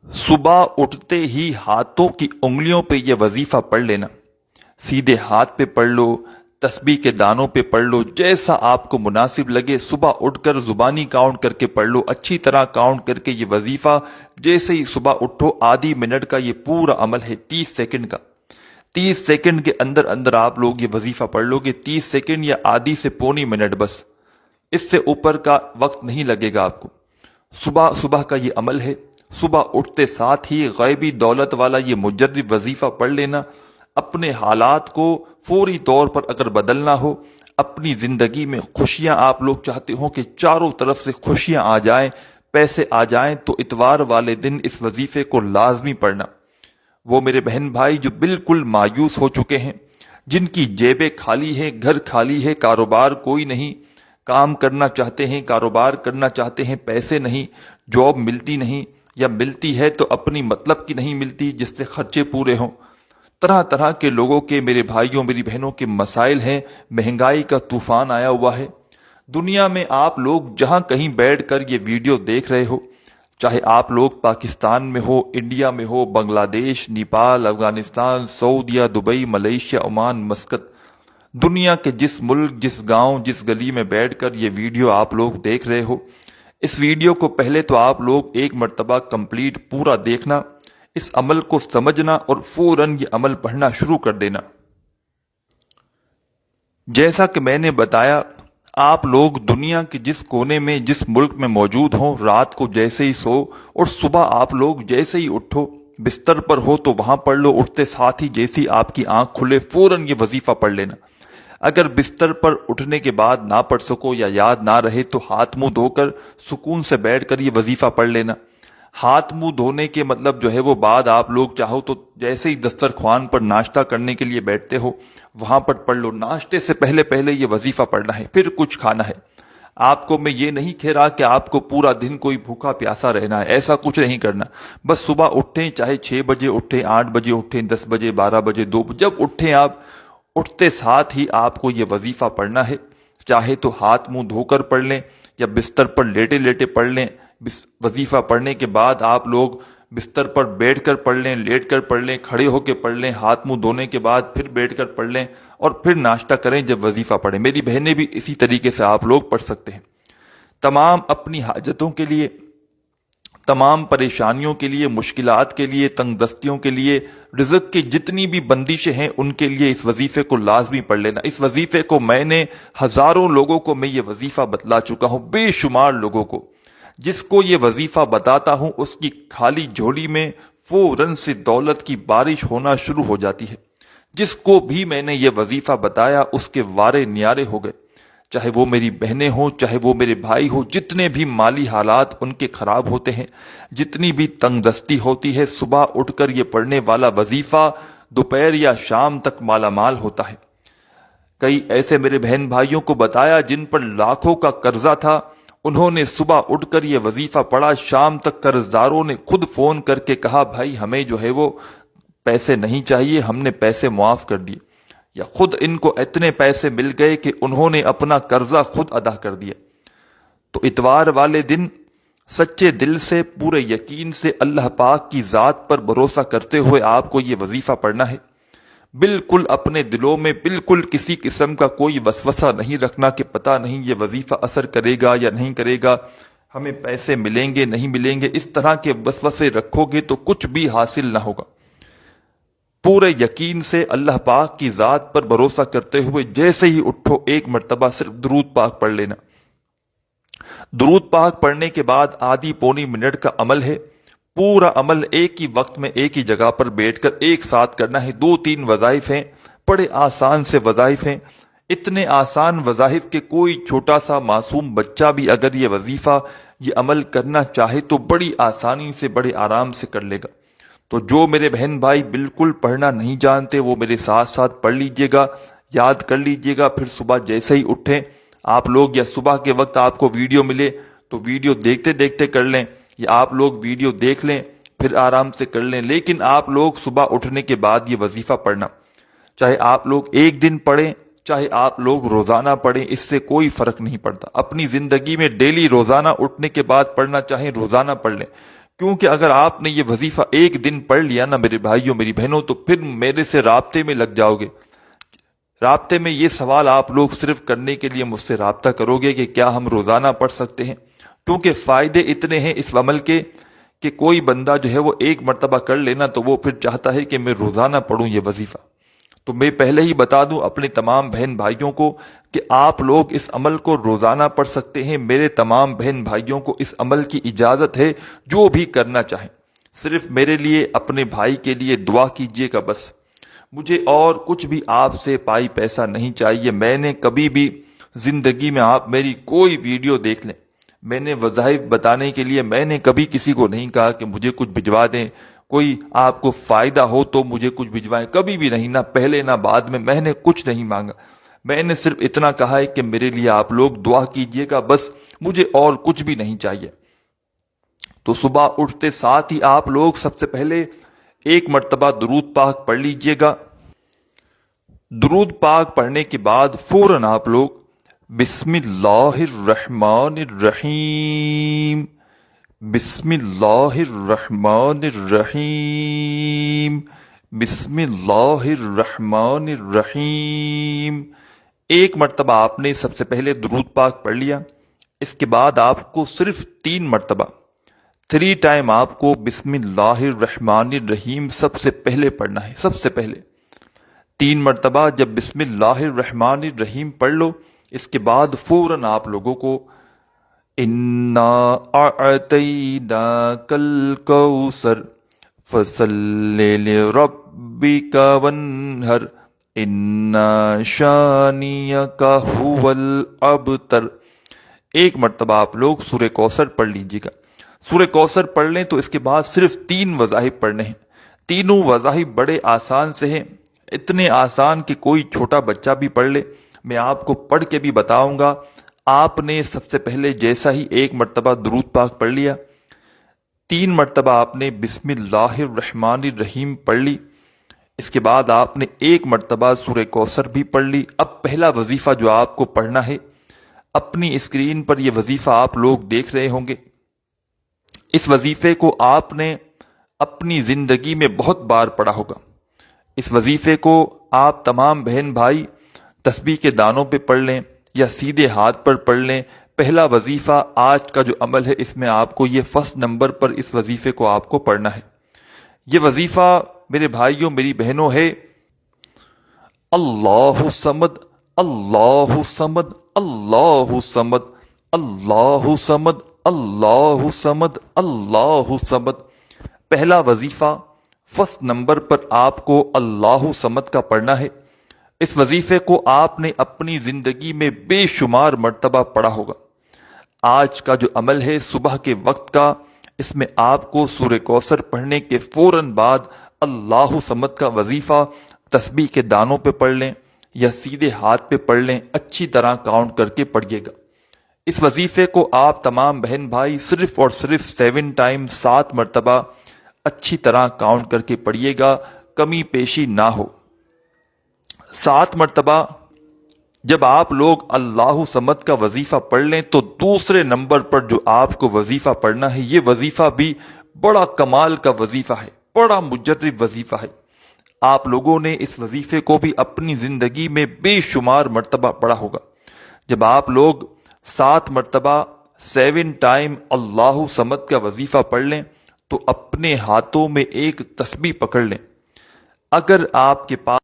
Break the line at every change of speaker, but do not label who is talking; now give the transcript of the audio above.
सुबह उठते ही हाथों की उंगलियों पे ये वजीफा पढ़ लेना। सीधे हाथ पे पढ़ लो, तस्बीह के दानों पे पढ़ लो, जैसा आपको मुनासिब लगे। सुबह उठकर जुबानी काउंट करके पढ़ लो, अच्छी तरह काउंट करके। ये वजीफा जैसे ही सुबह उठो, आधी मिनट का ये पूरा अमल है, 30 सेकंड का। 30 सेकंड के अंदर अंदर आप लोग ये वजीफा पढ़ लोगे। 30 सेकंड या आधी से पौनी मिनट, बस इससे ऊपर का वक्त नहीं लगेगा आपको। सुबह सुबह का ये अमल है। सुबह उठते साथ ही गैबी दौलत वाला ये मुजर्रिब वजीफा पढ़ लेना। अपने हालात को फौरी तौर पर अगर बदलना हो, अपनी जिंदगी में खुशियां आप लोग चाहते हो कि चारों तरफ से खुशियां आ जाएं, पैसे आ जाएं, तो इतवार वाले दिन इस वजीफे को लाजमी पढ़ना। वो मेरे बहन भाई जो बिल्कुल मायूस हो चुके हैं, जिनकी जेबें खाली हैं, घर खाली है, कारोबार कोई नहीं, काम करना चाहते हैं, कारोबार करना चाहते हैं, पैसे नहीं, जॉब मिलती नहीं, या मिलती है तो अपनी मतलब की नहीं मिलती जिससे खर्चे पूरे हों। तरह तरह के लोगों के, मेरे भाइयों मेरी बहनों के मसाइल हैं। महंगाई का तूफान आया हुआ है दुनिया में। आप लोग जहां कहीं बैठकर ये वीडियो देख रहे हो, चाहे आप लोग पाकिस्तान में हो, इंडिया में हो, बांग्लादेश, नेपाल, अफगानिस्तान, सऊदीया, दुबई, मलेशिया, ओमान, मस्कत, दुनिया के जिस मुल्क, जिस गांव, जिस गली में बैठकर ये वीडियो आप लोग देख रहे हो, इस वीडियो को पहले तो आप लोग एक मर्तबा कंप्लीट पूरा देखना, इस अमल को समझना और फौरन ये अमल पढ़ना शुरू कर देना। जैसा कि मैंने बताया, आप लोग दुनिया के जिस कोने में, जिस मुल्क में मौजूद हो, रात को जैसे ही सो और सुबह आप लोग जैसे ही उठो, बिस्तर पर हो तो वहां पढ़ लो। उठते साथ ही जैसे ही आपकी आंख खुले, फौरन ये वजीफा पढ़ लेना। अगर बिस्तर पर उठने के बाद ना पढ़ सको या याद ना रहे तो हाथ मुंह धोकर सुकून से बैठकर ये वजीफा पढ़ लेना। हाथ मुंह धोने के मतलब जो है वो बाद आप लोग चाहो तो जैसे ही दस्तरख्वान पर नाश्ता करने के लिए बैठते हो, वहां पर पढ़ लो। नाश्ते से पहले पहले ये वजीफा पढ़ना है, फिर कुछ खाना है। आपको मैं ये नहीं कह रहा कि आपको पूरा दिन कोई भूखा प्यासा रहना है, ऐसा कुछ नहीं करना। बस सुबह उठें, चाहे 6 बजे उठें, 8 बजे उठें, 10 बजे, 12 बजे, 2 बजे, जब उठें आप, उठते साथ ही आपको ये वजीफा पढ़ना है। चाहे तो हाथ मुंह धोकर पढ़ लें या बिस्तर पर लेटे लेटे पढ़ लें। वजीफा पढ़ने के बाद आप लोग बिस्तर पर बैठकर पढ़ लें, लेटकर पढ़ लें, खड़े होकर पढ़ लें, हाथ मुंह धोने के बाद फिर बैठकर पढ़ लें और फिर नाश्ता करें जब वजीफा पढ़ें। मेरी बहनें भी इसी तरीके से आप लोग पढ़ सकते हैं। तमाम अपनी हाजतों के लिए, तमाम परेशानियों के लिए, मुश्किलात के लिए, तंगदस्तियों के लिए, रिज़्क की जितनी भी बंदिशें हैं उनके लिए इस वजीफे को लाजमी पढ़ लेना। इस वजीफे को मैंने हजारों लोगों को मैं ये वजीफा बतला चुका हूं, बेशुमार लोगों को। जिसको ये वजीफा बताता हूं उसकी खाली झोली में फौरन से दौलत की बारिश होना शुरू हो जाती है। जिसको भी मैंने ये वजीफा बताया उसके वारे न्यारे हो गए। चाहे वो मेरी बहनें हो, चाहे वो मेरे भाई हो, जितने भी माली हालात उनके खराब होते हैं, जितनी भी तंगदस्ती होती है, सुबह उठकर ये पढ़ने वाला वजीफा दोपहर या शाम तक मालामाल होता है। कई ऐसे मेरे बहन भाइयों को बताया जिन पर लाखों का कर्जा था, उन्होंने सुबह उठकर ये वजीफा पढ़ा, शाम तक कर्जदारों ने खुद फोन करके कहा भाई हमें जो है वो पैसे नहीं चाहिए, हमने पैसे मुआफ कर दिए, या खुद इनको इतने पैसे मिल गए कि उन्होंने अपना कर्जा खुद अदा कर दिया। तो इतवार वाले दिन सच्चे दिल से, पूरे यकीन से, अल्लाह पाक की जात पर भरोसा करते हुए आपको ये वजीफा पढ़ना है। बिल्कुल अपने दिलों में बिल्कुल किसी किस्म का कोई वसवसा नहीं रखना कि पता नहीं ये वजीफा असर करेगा या नहीं करेगा, हमें पैसे मिलेंगे नहीं मिलेंगे। इस तरह के वसवसे रखोगे तो कुछ भी हासिल ना होगा। पूरे यकीन से अल्लाह पाक की जात पर भरोसा करते हुए जैसे ही उठो एक मर्तबा सिर्फ दुरूद पाक पढ़ लेना। दुरूद पाक पढ़ने के बाद आधी पौनी मिनट का अमल है। पूरा अमल एक ही वक्त में एक ही जगह पर बैठकर एक साथ करना है। 2-3 वज़ाइफ हैं, बड़े आसान से वज़ाइफ हैं। इतने आसान वज़ाइफ के कोई छोटा सा मासूम बच्चा भी अगर ये वजीफा, ये अमल करना चाहे तो बड़ी आसानी से, बड़े आराम से कर लेगा। तो जो मेरे बहन भाई बिल्कुल पढ़ना नहीं जानते वो मेरे साथ साथ पढ़ लीजिएगा, याद कर लीजिएगा। फिर सुबह जैसे ही उठें आप लोग, या सुबह के वक्त आपको वीडियो मिले तो वीडियो देखते देखते कर लें, या आप लोग वीडियो देख लें फिर आराम से कर लें। लेकिन आप लोग सुबह उठने के बाद ये वजीफा पढ़ना, चाहे आप लोग एक दिन पढ़ें, चाहे आप लोग रोजाना पढ़ें, इससे कोई फर्क नहीं पड़ता। अपनी जिंदगी में डेली रोजाना उठने के बाद पढ़ना चाहें रोजाना पढ़ लें, کیونکہ اگر آپ نے یہ وظیفہ ایک دن پڑھ لیا نا میرے بھائیوں میری بہنوں، تو پھر میرے سے رابطے میں لگ جاؤ گے۔ رابطے میں یہ سوال آپ لوگ صرف کرنے کے لیے مجھ سے رابطہ کرو گے کہ کیا ہم روزانہ پڑھ سکتے ہیں، کیونکہ فائدے اتنے ہیں اس عمل کے کہ کوئی بندہ جو ہے وہ ایک مرتبہ کر لینا تو وہ پھر چاہتا ہے کہ میں روزانہ پڑھوں یہ وظیفہ۔ تو میں پہلے ہی بتا دوں اپنے تمام بہن بھائیوں کو کہ آپ لوگ اس عمل کو روزانہ پڑھ سکتے ہیں۔ میرے تمام بہن بھائیوں کو اس عمل کی اجازت ہے، جو بھی کرنا چاہیں۔ صرف میرے لیے، اپنے بھائی کے لیے دعا کیجیے گا بس۔ مجھے اور کچھ بھی آپ سے پائی پیسہ نہیں چاہیے۔ میں نے کبھی بھی زندگی میں، آپ میری کوئی ویڈیو دیکھ لیں، میں نے وظائف بتانے کے لیے میں نے کبھی کسی کو نہیں کہا کہ مجھے کچھ بھجوا دیں، کوئی آپ کو فائدہ ہو تو مجھے کچھ بھجوائیں، کبھی بھی نہیں، نہ پہلے نہ بعد میں نے کچھ نہیں مانگا۔ میں نے صرف اتنا کہا ہے کہ میرے لیے آپ لوگ دعا کیجئے گا بس، مجھے اور کچھ بھی نہیں چاہیے۔ تو صبح اٹھتے ساتھ ہی آپ لوگ سب سے پہلے ایک مرتبہ درود پاک پڑھ لیجئے گا۔ درود پاک پڑھنے کے بعد فوراً آپ لوگ بسم اللہ الرحمن الرحیم، بسم اللہ الرحمن الرحیم، بسم اللہ الرحمن الرحیم، ایک مرتبہ آپ نے سب سے پہلے درود پاک پڑھ لیا۔ اس کے بعد آپ کو صرف 3 مرتبہ 3 ٹائم آپ کو بسم اللہ الرحمن الرحیم سب سے پہلے پڑھنا ہے۔ سب سے پہلے 3 مرتبہ جب بسم اللہ الرحمن الرحیم پڑھ لو، اس کے بعد فوراً آپ لوگوں کو اِنَّا أَعْطَيْنَاكَ الْكَوْثَرَ فَصَلِّ لِرَبِّكَ وَانْحَرْ إِنَّ شَانِئَكَ هُوَ الْأَبْتَرُ، ایک مرتبہ آپ لوگ سورہ کوثر پڑھ لیجیے گا۔ سورہ کوثر پڑھ لیں تو اس کے بعد صرف 3 وظائف پڑھنے ہیں۔ تینوں وظائف بڑے آسان سے ہیں، اتنے آسان کہ کوئی چھوٹا بچہ بھی پڑھ لے۔ میں آپ کو پڑھ کے بھی بتاؤں گا۔ آپ نے سب سے پہلے جیسا ہی ایک مرتبہ درود پاک پڑھ لیا، 3 مرتبہ آپ نے بسم اللہ الرحمن الرحیم پڑھ لی، اس کے بعد آپ نے ایک مرتبہ سورہ کوثر بھی پڑھ لی۔ اب پہلا وظیفہ جو آپ کو پڑھنا ہے، اپنی اسکرین پر یہ وظیفہ آپ لوگ دیکھ رہے ہوں گے۔ اس وظیفے کو آپ نے اپنی زندگی میں بہت بار پڑھا ہوگا۔ اس وظیفے کو آپ تمام بہن بھائی تسبیح کے دانوں پہ پڑھ لیں یا سیدھے ہاتھ پر پڑھ لیں۔ پہلا وظیفہ آج کا جو عمل ہے، اس میں آپ کو یہ فرسٹ نمبر پر اس وظیفے کو آپ کو پڑھنا ہے۔ یہ وظیفہ میرے بھائیوں میری بہنوں ہے، اللہ صمد، اللہ صمد، اللہ صمد، اللہ صمد، اللہ صمد، اللہ صمد۔ پہلا وظیفہ فرسٹ نمبر پر آپ کو اللہ صمد کا پڑھنا ہے۔ اس وظیفے کو آپ نے اپنی زندگی میں بے شمار مرتبہ پڑھا ہوگا۔ آج کا جو عمل ہے صبح کے وقت کا، اس میں آپ کو سورہ کوثر پڑھنے کے فوراً بعد اللہ صمد کا وظیفہ تسبیح کے دانوں پہ پڑھ لیں یا سیدھے ہاتھ پہ پڑھ لیں، اچھی طرح کاؤنٹ کر کے پڑھیے گا۔ اس وظیفے کو آپ تمام بہن بھائی صرف اور صرف 7 ٹائم 7 مرتبہ اچھی طرح کاؤنٹ کر کے پڑھیے گا، کمی پیشی نہ ہو۔ 7 مرتبہ جب آپ لوگ اللہ صمد کا وظیفہ پڑھ لیں تو دوسرے نمبر پر جو آپ کو وظیفہ پڑھنا ہے، یہ وظیفہ بھی بڑا کمال کا وظیفہ ہے، بڑا مجرب وظیفہ ہے۔ آپ لوگوں نے اس وظیفے کو بھی اپنی زندگی میں بے شمار مرتبہ پڑھا ہوگا۔ جب آپ لوگ 7 مرتبہ 7 ٹائم اللہ صمد کا وظیفہ پڑھ لیں تو اپنے ہاتھوں میں ایک تسبیح پکڑ لیں۔ اگر آپ کے پاس